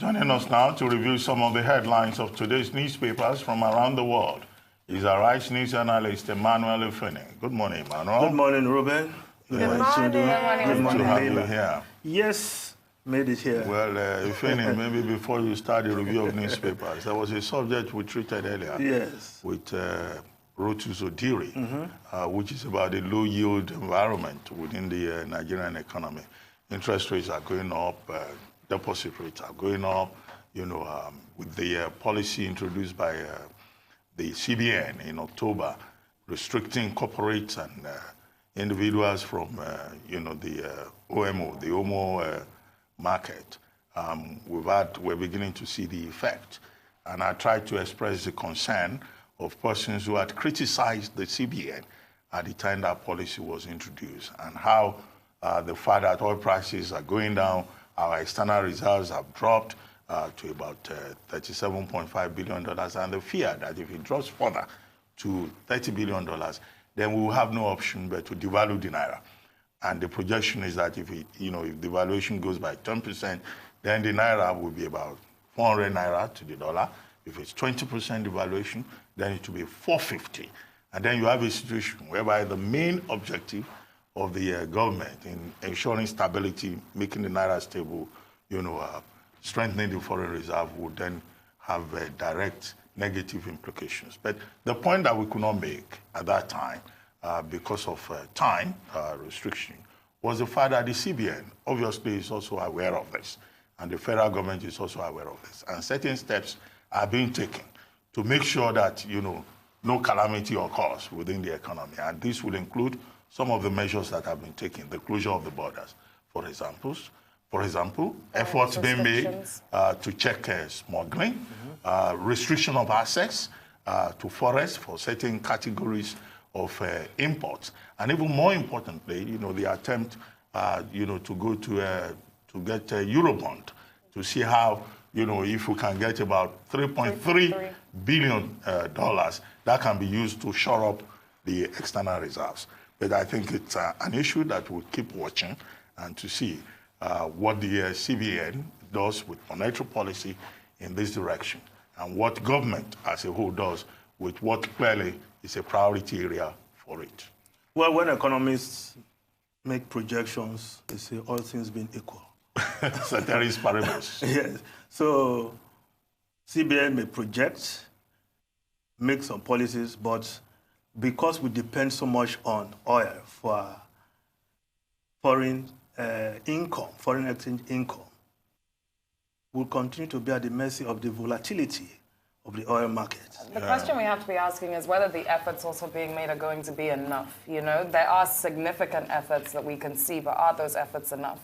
Joining us now to review some of the headlines of today's newspapers from around the world is our Rice News analyst, Emmanuel Efeni. Good morning, Emmanuel. Good morning, Ruben. Good morning, Chindu. Good morning, to have you here. Yes, made it here. Well, Efeni, maybe before you start the review of newspapers, there was a subject we treated earlier. Yes. With Rotus Odiri, which is about the low-yield environment within the Nigerian economy. Interest rates are going up, deposit rates are going up, with the policy introduced by the CBN in October, restricting corporates and individuals from, the OMO, the OMO market. We're beginning to see the effect. And I tried to express the concern of persons who had criticized the CBN at the time that policy was introduced, and how the fact that oil prices are going down, our external reserves have dropped to about $37.5 billion, and the fear that if it drops further to $30 billion, then we will have no option but to devalue the Naira. And the projection is that if if the valuation goes by 10%, then the Naira will be about 400 Naira to the dollar. If it's 20% devaluation, then it will be 450. And then you have a situation whereby the main objective of the government in ensuring stability, making the Naira stable, strengthening the foreign reserve would then have direct negative implications. But the point that we could not make at that time, because of time restriction, was the fact that the CBN obviously is also aware of this, and the federal government is also aware of this, and certain steps are being taken to make sure that no calamity occurs within the economy, and this will include some of the measures that have been taken, the closure of the borders, for example, efforts being made to check smuggling, restriction of access to forests for certain categories of imports, and even more importantly, the attempt, to go to get a Eurobond to see how, if we can get about $3.3 billion that can be used to shore up the external reserves. But I think it's an issue that we'll keep watching and to see what the CBN does with monetary policy in this direction, and what government as a whole does with what clearly is a priority area for it. Well, when economists make projections, they say all things being equal. Ceteris paribus. Yes. So CBN may project, make some policies, but because we depend so much on oil for foreign income, foreign exchange income, we'll continue to be at the mercy of the volatility of the oil market. The question we have to be asking is whether the efforts also being made are going to be enough. There are significant efforts that we can see, but are those efforts enough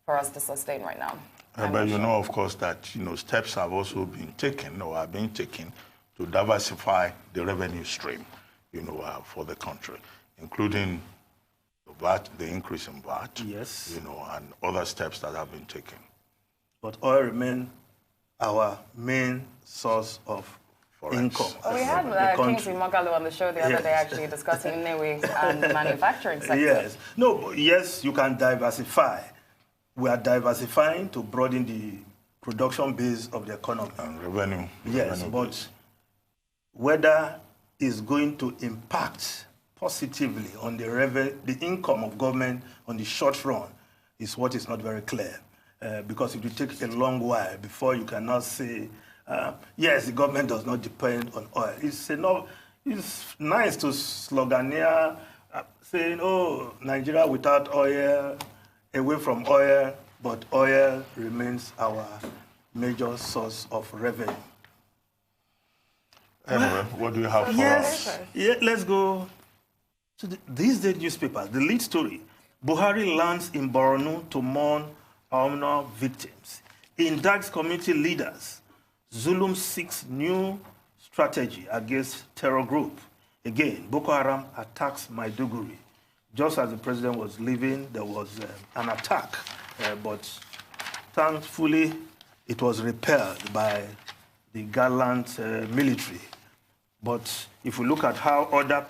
for us to sustain right now? But of course, that steps have also been taken or are being taken to diversify the revenue stream, for the country, including VAT, the increase in VAT, yes, and other steps that have been taken. But oil remains our main source of income. Well, we had Kingsley Moghalu on the show the other day actually discussing Nnewi and the manufacturing sector. Yes. No, yes, you can diversify. We are diversifying to broaden the production base of the economy. And revenue. Yes, revenue but base. Whether it's going to impact positively on the income of government on the short run is what is not very clear. Because it will take a long while before you can now say, yes, the government does not depend on oil. It's nice to sloganeer saying, oh, Nigeria without oil, away from oil, but oil remains our major source of revenue. Anyway, what do you have for us? Yeah, let's go to these days newspapers. The lead story, Buhari lands in Borno to mourn Borno victims. Indicts community leaders. Zulum seeks new strategy against terror group. Again, Boko Haram attacks Maiduguri. Just as the president was leaving, there was an attack, but thankfully it was repelled by the gallant military. But if we look at how other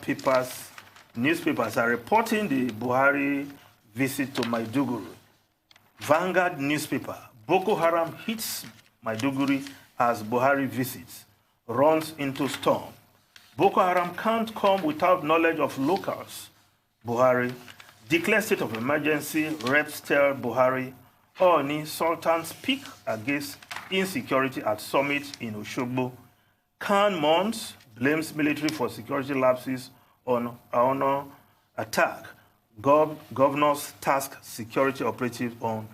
newspapers are reporting the Buhari visit to Maiduguri, Vanguard newspaper, Boko Haram hits Maiduguri, as Buhari visits, runs into storm. Boko Haram can't come without knowledge of locals. Buhari declares state of emergency. Reps tell Buhari, Oni Sultan speak against insecurity at summit in Oshogbo. Khan mourns, blames military for security lapses on honor attack. Governors task security operatives on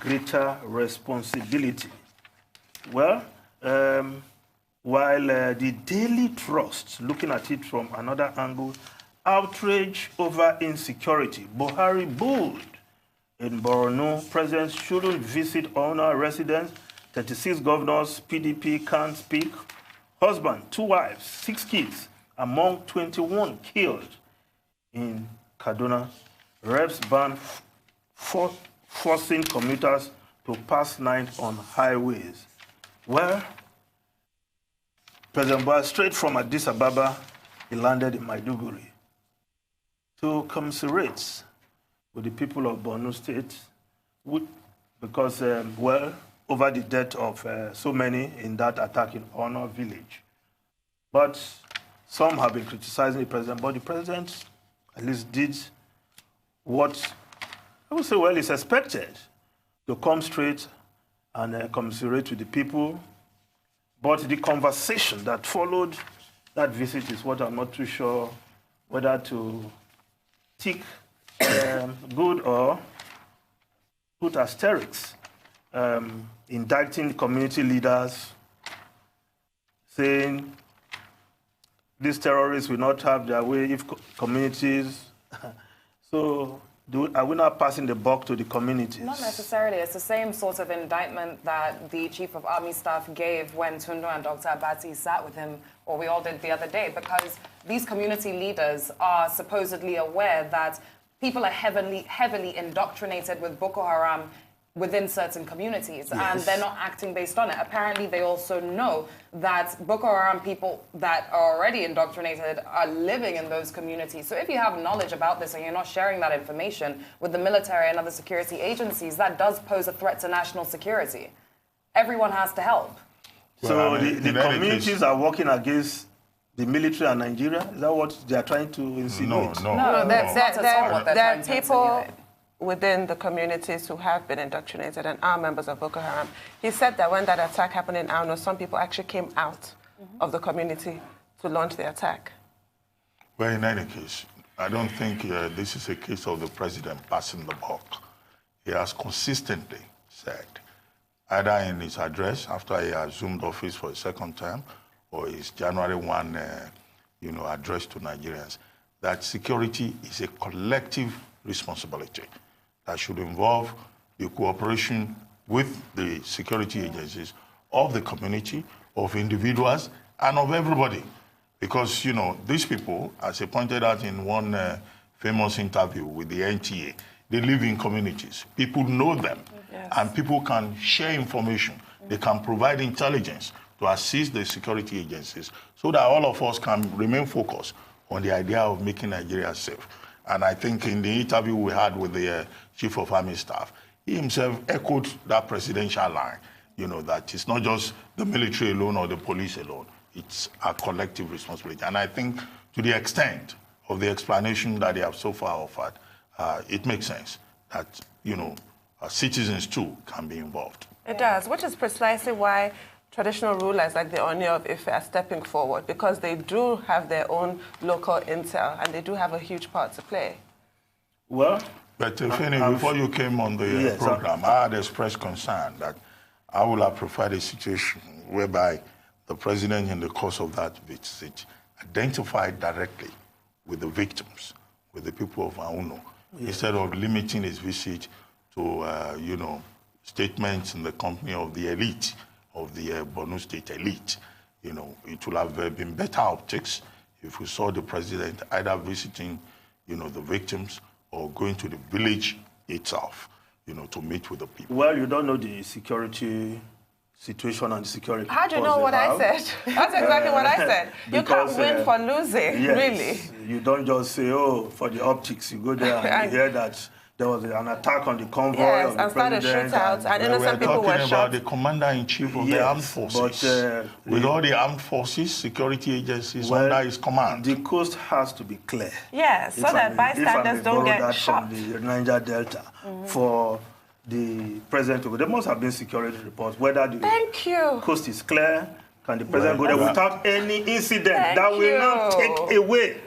greater responsibility. Well, while the Daily Trust, looking at it from another angle, outrage over insecurity. Buhari bold. In Borno, presidents shouldn't visit honor residents. 36 governors, PDP can't speak. Husband, 2 wives, 6 kids, among 21 killed in Kaduna. Reps ban forcing commuters to pass night on highways. Well, President Buhari, straight from Addis Ababa, he landed in Maiduguri to commiserate with the people of Borno State, because, well, over the death of so many in that attack in Honor village. But some have been criticizing the president, but the president at least did what I would say, well, is expected, to come straight and commiserate with the people. But the conversation that followed that visit is what I'm not too sure whether to tick good or put asterisks. Indicting community leaders, saying these terrorists will not have their way if communities. So are we not passing the buck to the communities? Not necessarily. It's the same sort of indictment that the Chief of Army Staff gave when Tundu and Dr. Abati sat with him, or we all did the other day, because these community leaders are supposedly aware that people are heavily indoctrinated with Boko Haram within certain communities, yes, and they're not acting based on it. Apparently, they also know that Boko Haram people that are already indoctrinated are living in those communities. So if you have knowledge about this and you're not sharing that information with the military and other security agencies, that does pose a threat to national security. Everyone has to help. So the communities are working against the military and Nigeria? Is that what they are trying to insinuate? No, that's not at all what they're trying to insinuate. Within the communities who have been indoctrinated and are members of Boko Haram. He said that when that attack happened in Auno, some people actually came out of the community to launch the attack. Well, in any case, I don't think this is a case of the president passing the buck. He has consistently said, either in his address after he assumed office for a second term, or his January 1 address to Nigerians, that security is a collective responsibility that should involve the cooperation with the security agencies of the community, of individuals, and of everybody. Because, these people, as I pointed out in one famous interview with the NTA, they live in communities. People know them, yes, and people can share information. They can provide intelligence to assist the security agencies so that all of us can remain focused on the idea of making Nigeria safe. And I think in the interview we had with the Chief of Army Staff, he himself echoed that presidential line, that it's not just the military alone or the police alone. It's a collective responsibility. And I think to the extent of the explanation that they have so far offered, it makes sense that, citizens too can be involved. It does, which is precisely why traditional rulers like the Oni of Ife are stepping forward, because they do have their own local intel and they do have a huge part to play. Well, but Efeni, before you came on the program, I had expressed concern that I would have preferred a situation whereby the president, in the course of that visit, identified directly with the victims, with the people of Auno, instead of limiting his visit to, statements in the company of the elite, of the Borno State elite. It would have been better optics if we saw the president either visiting, the victims or going to the village itself, to meet with the people. Well, you don't know the security situation and the security. How do you know what I said? That's exactly what I said. You can't win for losing, yes, really. You don't just say, for the optics. You go there and you hear that there was an attack on the convoy Yes, of the and started president. shootouts, and innocent people were We're talking about shot. the commander-in-chief of the armed forces. With all the armed forces, security agencies under his command. The coast has to be clear. Yes, so that bystanders don't get shot. From the Niger Delta for the president to go. There must have been security reports whether the coast is clear. Can the president go there without any incident that will not take away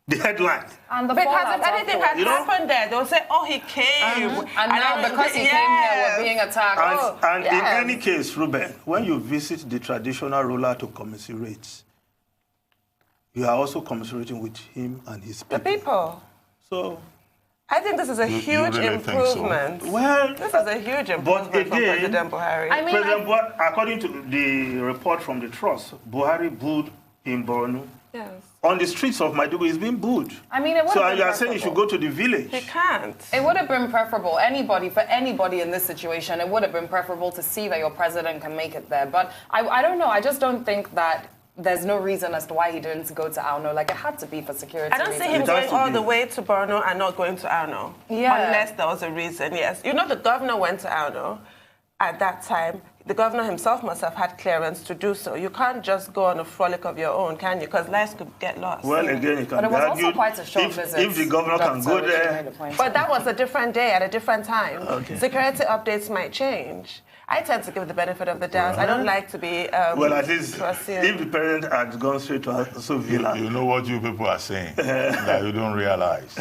the headline? And because if anything had happened there, they'll say, oh, he came. And now because he came here, we're being attacked. And in any case, Ruben, when you visit the traditional ruler to commiserate, you are also commiserating with him and his people. The people. So I think this is a huge improvement. So? Well, this is a huge improvement for President Buhari. I mean, according to the report from the trust, Buhari booed in Borno. Yes. On the streets of Maiduguri, he's been booed. I mean, it would so you are saying he should go to the village? He can't. It would have been preferable, for anybody in this situation, it would have been preferable to see that your president can make it there. But I don't know. I just don't think that there's no reason as to why he didn't go to Auno. Like, it had to be for security I don't see him going all the way to Borno and not going to Auno. Yeah. Unless there was a reason, yes. You know, the governor went to Auno at that time. The governor himself must have had clearance to do so. You can't just go on a frolic of your own, can you? Because lives could get lost. Well, again, it can but it be was argued also quite a short visit. If the governor can go there. But that was a different day at a different time. Okay. Security updates might change. I tend to give the benefit of the doubt. I don't like to be well, at least if the president had gone straight to Aso Villa. You know what you people are saying that you don't realize.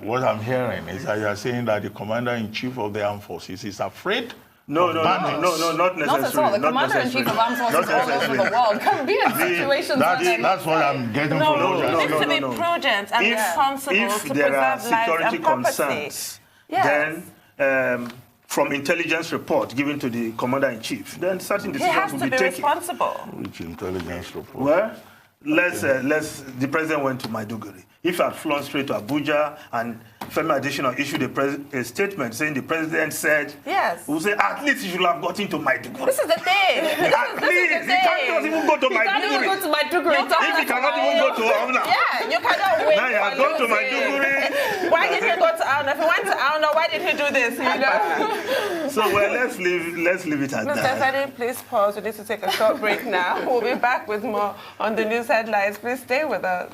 What I'm hearing is that you are saying that the commander-in-chief of the armed forces is afraid. No, not necessarily. Not at all. The commander-in-chief of armed forces all over the world can be in situations that's what I'm getting from you need to be prudent and responsible if to there are preserve lives security and property. concerns, then from intelligence report given to the commander-in-chief, then certain decisions will be taken. He has to be responsible. Which intelligence report? Well, the president went to Maiduguri. If he had flown straight to Abuja and Femi Adesina issued a statement saying the president said, we'll say at least he should have gotten to Maiduguri. This is the thing. At least he cannot even go to Maiduguri. If he cannot even go to Auna. Yeah, you cannot wait. Now he has gone to Maiduguri. Why did he go to Auna? If he went to Auna, why did he do this? You know? So let's leave it at that. Mr. Efeni, please pause. We need to take a short break now. We'll be back with more on the news headlines. Please stay with us.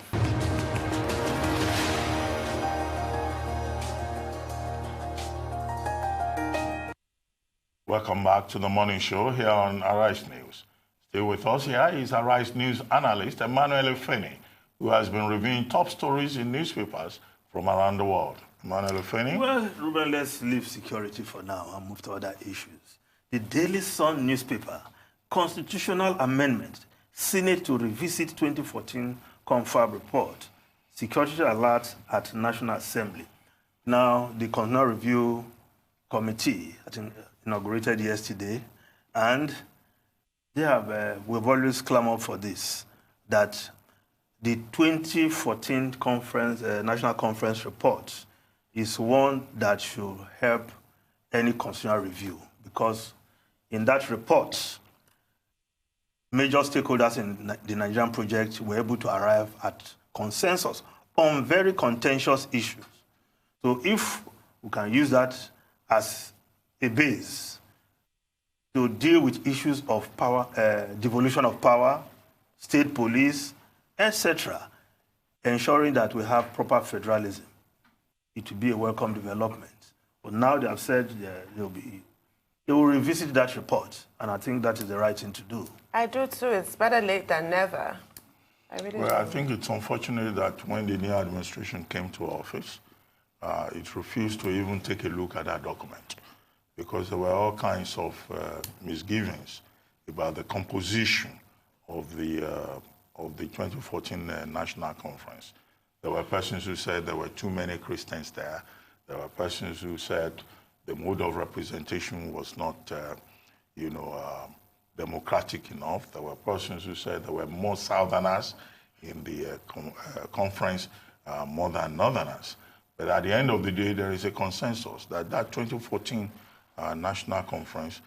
Welcome back to the morning show here on Arise News. Stay with us. Here is Arise News analyst Emmanuel Efeni, who has been reviewing top stories in newspapers from around the world. Emmanuel Efeni? Well, Ruben, let's leave security for now and move to other issues. The Daily Sun newspaper, constitutional amendment, Senate to revisit 2014 confab report, security alert at National Assembly. Now, the Constitutional Review Committee, I think, inaugurated yesterday, and they have, we've always clamored for this, that the 2014 conference, National Conference report is one that should help any constitutional review, because in that report, major stakeholders in the Nigerian project were able to arrive at consensus on very contentious issues. So if we can use that as a base to deal with issues of power, devolution of power, state police, etc., ensuring that we have proper federalism, it will be a welcome development. But now they have said they will revisit that report, and I think that is the right thing to do. I do too. It's better late than never. I think it's unfortunate that when the new administration came to office, it refused to even take a look at that document, because there were all kinds of misgivings about the composition of the 2014 National Conference. There were persons who said there were too many Christians there. There were persons who said the mode of representation was not, democratic enough. There were persons who said there were more Southerners in the conference more than Northerners. But at the end of the day, there is a consensus that 2014 National Conference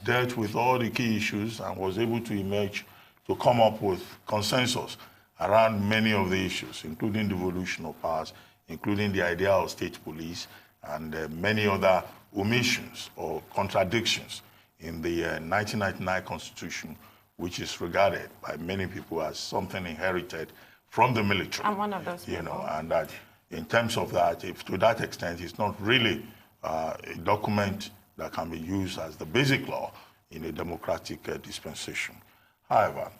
dealt with all the key issues and was able to emerge to come up with consensus around many of the issues, including devolution of powers, including the idea of state police, and many other omissions or contradictions in the 1999 Constitution, which is regarded by many people as something inherited from the military. I'm one of those people. You know, and that in terms of that, if to that extent, it's not really a document that can be used as the basic law in a democratic dispensation. However,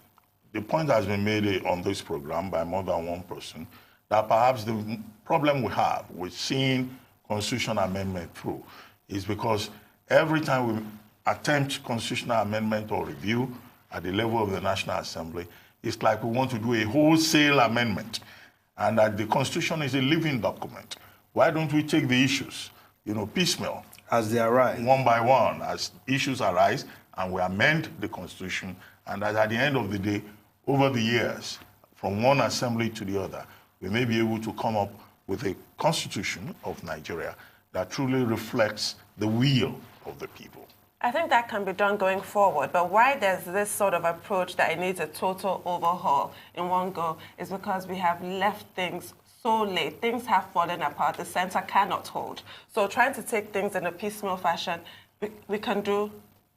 the point has been made on this program by more than one person that perhaps the problem we have with seeing constitutional amendment through is because every time we attempt constitutional amendment or review at the level of the National Assembly, it's like we want to do a wholesale amendment, and that the Constitution is a living document. Why don't we take the issues, you know, piecemeal, as they arise, one by one, as issues arise, and we amend the Constitution, and that at the end of the day, over the years, from one assembly to the other, we may be able to come up with a Constitution of Nigeria that truly reflects the will of the people. I think that can be done going forward, but why there's this sort of approach that it needs a total overhaul in one go is because we have left things so late. Things have fallen apart. The center cannot hold. So trying to take things in a piecemeal fashion, we can do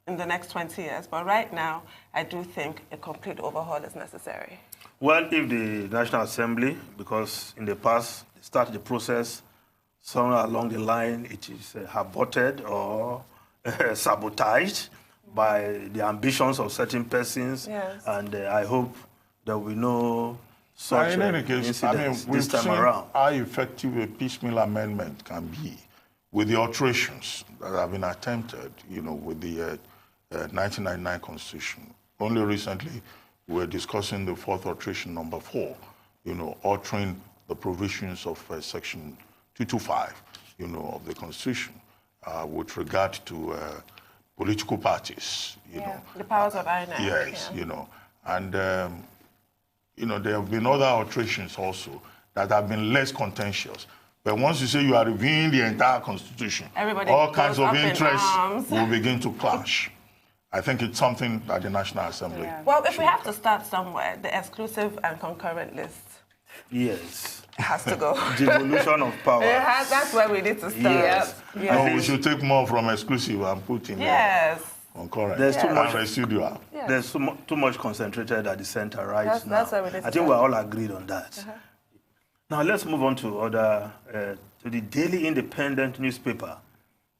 in the next 20 years. But right now, I do think a complete overhaul is necessary. Well, if the National Assembly, because in the past, they started the process, somewhere along the line, it is aborted or sabotaged by the ambitions of certain persons. Yes. And I hope there will be no such in any case, incidents we've this time seen around. how effective a piecemeal amendment can be with the alterations that have been attempted, you know, with the 1999 Constitution. Only recently, we were discussing the fourth alteration, number 4, you know, altering the provisions of Section 225, you know, of the Constitution with regard to political parties, you know. The powers of INEC. Yes, you know, and you know, there have been other alterations also that have been less contentious. But once you say you are reviewing the entire Constitution, everybody all kinds of in interests will begin to clash. I think it's something that the National Assembly. Well, if we have to start somewhere, the exclusive and concurrent list. Yes. Has to go. Devolution of power. That's where we need to start. Yes. No, we should take more from exclusive and put in concurrent. There's too much residual. There's too much concentrated at the center right now. That's where we need to I think we're all agreed on that. Now let's move on to other to the Daily Independent newspaper.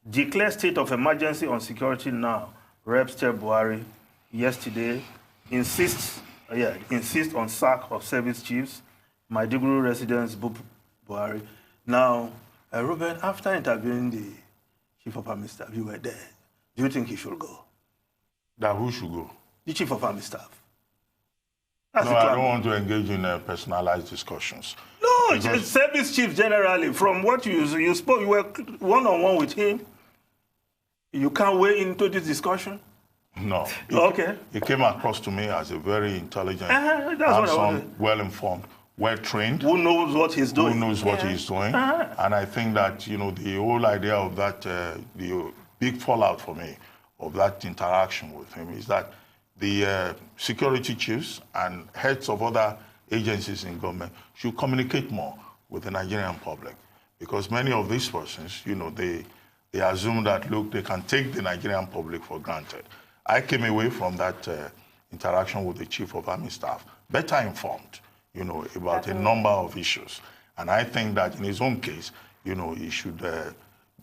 Declare state of emergency on security now. Reps Buhari yesterday insists on sack of service chiefs. Maiduguri residents Buhari. Now, Ruben, after interviewing the chief of army staff, you were there. Do you think he should go? That who should go? The chief of army staff. That's no, I don't want to engage in personalized discussions. No, service chief generally. From what you spoke, you were one-on-one with him. You can't weigh into this discussion? No. It came across to me as a very intelligent, handsome, well-informed, well-trained. Who knows what he's doing. Who knows what he's doing. And I think that, you know, the whole idea of that, the big fallout for me of that interaction with him is that the security chiefs and heads of other agencies in government should communicate more with the Nigerian public. Because many of these persons, you know, they assume that, look, they can take the Nigerian public for granted. I came away from that interaction with the Chief of Army Staff better informed, you know, about a number of issues. And I think that in his own case, you know, he should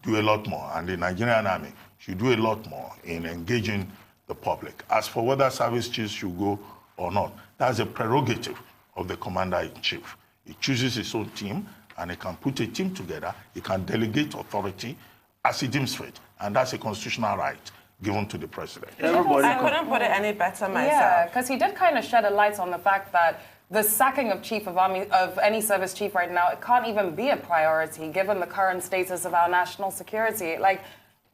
do a lot more. And the Nigerian Army should do a lot more in engaging the public. As for whether service chiefs should go or not, that's a prerogative of the Commander-in-Chief. He chooses his own team, and he can put a team together. He can delegate authority as he deems fit, and that's a constitutional right given to the president. I couldn't put it any better myself. Yeah, because he did kind of shed a light on the fact that the sacking of chief of army, of any service chief right now, it can't even be a priority given the current status of our national security. Like,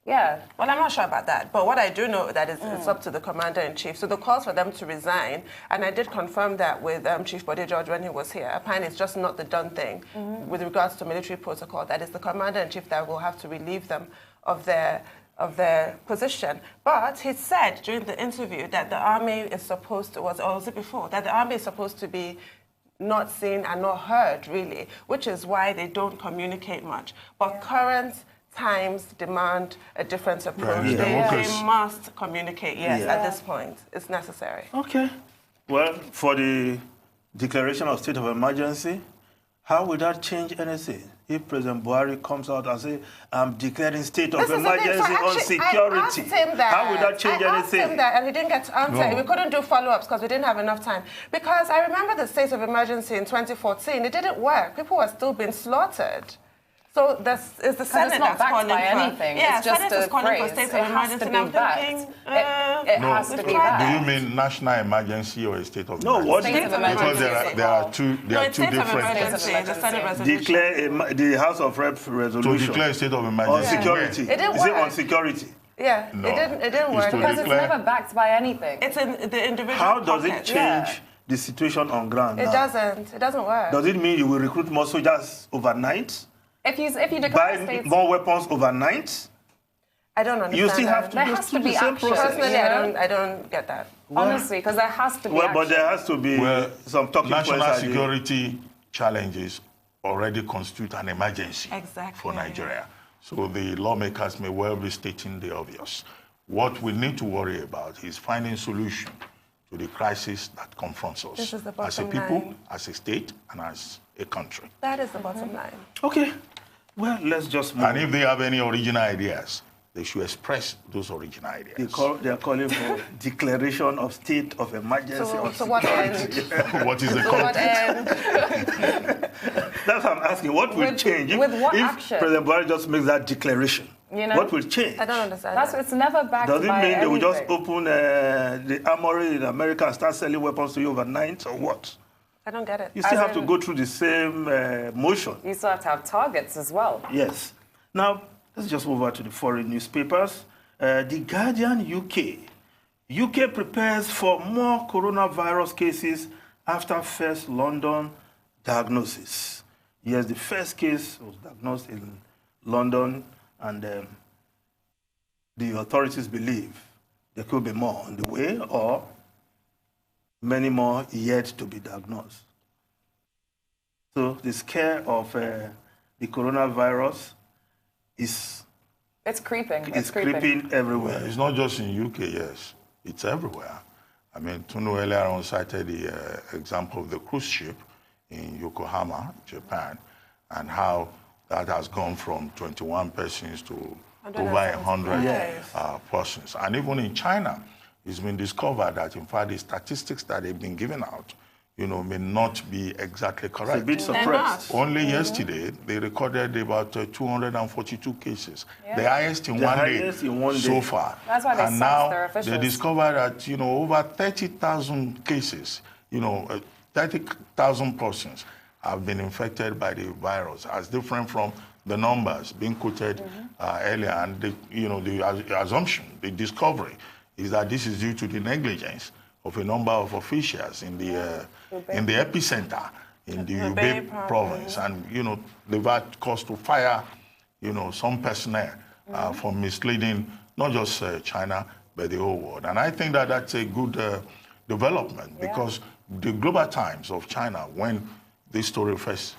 yeah. Well, I'm not sure about that. But what I do know that is it's up to the commander-in-chief. So the calls for them to resign, and I did confirm that with Chief Bode George when he was here. Apparently, it's just not the done thing with regards to military protocol. That is the commander-in-chief that will have to relieve them of their position. But he said during the interview that the army is supposed to, or was it before, that the army is supposed to be not seen and not heard, really, which is why they don't communicate much. But current times demand a different approach. Yeah. They must communicate, yes, at this point. It's necessary. Okay. Well, for the declaration of state of emergency, how will that change anything? If President Buhari comes out and says, I'm declaring state of emergency on security, how will that change anything? I asked him that, and he didn't get to answer. We couldn't do follow-ups because we didn't have enough time. Because I remember the state of emergency in 2014. It didn't work. People were still being slaughtered. So this is the Senate that's calling for anything. Yeah, it's just Senate is calling for state of emergency. And I'm thinking, it has to be backed. Do you mean national emergency or a state of emergency? No, what state of emergency? Because there are two different things. Declare the House of Reps resolution. To declare a state of emergency. On security. It didn't Is it work. on security? Yeah, No. it didn't work. Because it's never backed by anything. It's in the individual How does it pocket. change the situation on ground It now? doesn't. It doesn't work. Does it mean you will recruit more soldiers overnight? If you declare Buy states, more weapons overnight? I don't understand. You still have that. to There go has to through be the same action. process. Personally, Yeah. I don't get that. honestly, because there has to be Well, action. but there has to be some talking points. National at the- security challenges already constitute an emergency Exactly. for Nigeria. So the lawmakers may well be stating the obvious. What we need to worry about is finding solution to the crisis that confronts us This is the as a bottom people, line. as a state, and as a country. That is the bottom line. Okay. Well, let's just move. And if they have any original ideas, they should express those original ideas. They are calling for declaration of state of emergency. So what end? What is the So what context? end? That's what I'm asking. What will change with what if action? President Buhari just makes that declaration? You know? What will change? I don't understand. It's never backed Does it by mean they will just anything. open the armory in America and start selling weapons to you overnight, or what? I don't get it. You still As have to in- go through the same motion. You still have to have targets as well. Yes. Now, let's just move over to the foreign newspapers. The Guardian, UK. UK prepares for more coronavirus cases after first London diagnosis. Yes, the first case was diagnosed in London, and the authorities believe there could be more on the way, or many more yet to be diagnosed. So the scare of the coronavirus is It's creeping. it's creeping everywhere. It's not just in UK, yes. It's everywhere. I mean, Tunu earlier on cited the example of the cruise ship in Yokohama, Japan, and how that has gone from 21 persons to over 100 persons. And even in China, it's been discovered that, in fact, the statistics that they've been giving out, may not be exactly correct. It's a bit suppressed. Only yesterday, they recorded about 242 cases, the highest in The one highest day in one so day. far. That's why they and sacked now their officials. they discovered that over 30,000 cases, 30,000 persons have been infected by the virus, as different from the numbers being quoted earlier. And the assumption, the discovery, is that this is due to the negligence of a number of officials in the epicenter in the Hubei province, and they've had cause to fire some personnel for misleading not just China but the whole world. And I think that that's a good development, because the Global Times of China, when this story first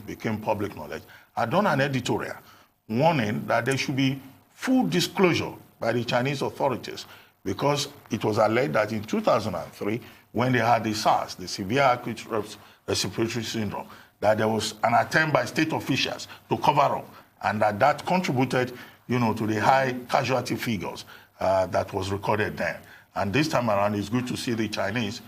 became public knowledge, had done an editorial warning that there should be full disclosure by the Chinese authorities, because it was alleged that in 2003, when they had the SARS, the severe acute respiratory syndrome, that there was an attempt by state officials to cover up, and that contributed, to the high casualty figures that was recorded then. And this time around, it's good to see the Chinese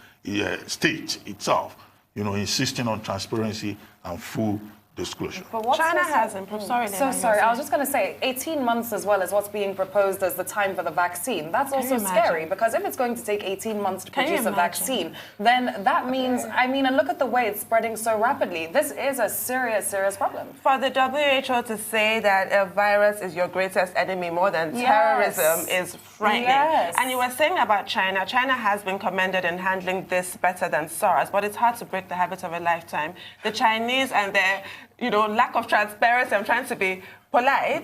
state itself, insisting on transparency and full disclosure. But what's China also- has improved. Sorry, So Lena, sorry, you're I was just going to say 18 months as well is what's being proposed as the time for the vaccine. That's also imagine? scary, because if it's going to take 18 months to Can you produce a imagine? vaccine, then that means, and look at the way it's spreading so rapidly. This is a serious, serious problem. For the WHO to say that a virus is your greatest enemy more than Yes. terrorism is frightening. Yes. And you were saying about China. China has been commended in handling this better than SARS, but it's hard to break the habit of a lifetime. The Chinese and their lack of transparency, I'm trying to be polite.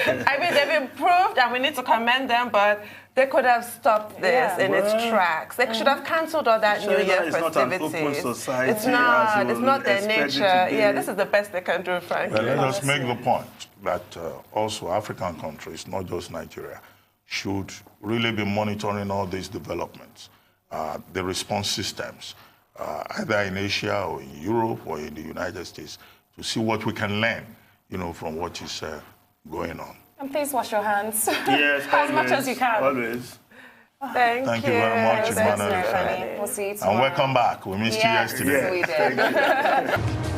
They've improved, and we need to commend them, but They could have stopped this in its tracks. They should have cancelled all that New Year festivities. It's not an open society. It's not. It's not their nature. Yeah, this is the best they can do, frankly. Well, let us make the point that also African countries, not just Nigeria, should really be monitoring all these developments, the response systems, either in Asia or in Europe or in the United States, to see what we can learn, from what is going on. And please wash your hands. Yes, as much as you can. Always. Thank you very much, Emmanuel Efeni. We'll see you tomorrow. And welcome back. We missed you yesterday. Yes, we did.